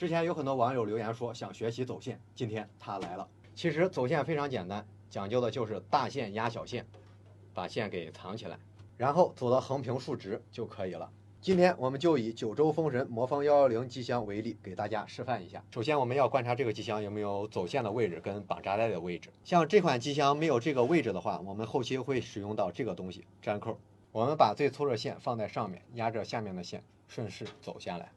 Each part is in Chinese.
之前有很多网友留言说想学习走线，今天他来了。其实走线非常简单，讲究的就是大线压小线，把线给藏起来，然后走到横平竖直就可以了。今天我们就以九州风神魔方110机箱为例，给大家示范一下。首先我们要观察这个机箱有没有走线的位置跟绑扎带的位置。像这款机箱没有这个位置的话，我们后期会使用到这个东西粘扣。我们把最粗的线放在上面，压着下面的线，顺势走下来。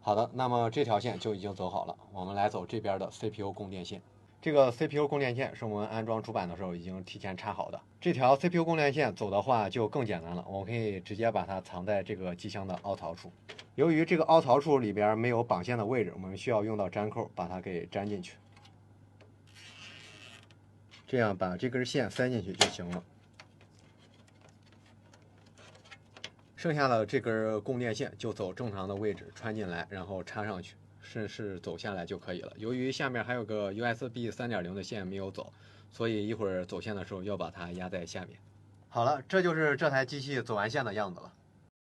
好的，那么这条线就已经走好了，我们来走这边的 CPU 供电线。这个 CPU 供电线是我们安装主板的时候已经提前插好的。这条 CPU 供电线走的话就更简单了，我们可以直接把它藏在这个机箱的凹槽处。由于这个凹槽处里边没有绑线的位置，我们需要用到粘扣把它给粘进去。这样把这根线塞进去就行了。剩下的这根供电线就走正常的位置穿进来，然后插上去，顺势走下来就可以了。由于下面还有个 USB 3.0的线没有走，所以一会儿走线的时候要把它压在下面。好了，这就是这台机器走完线的样子了。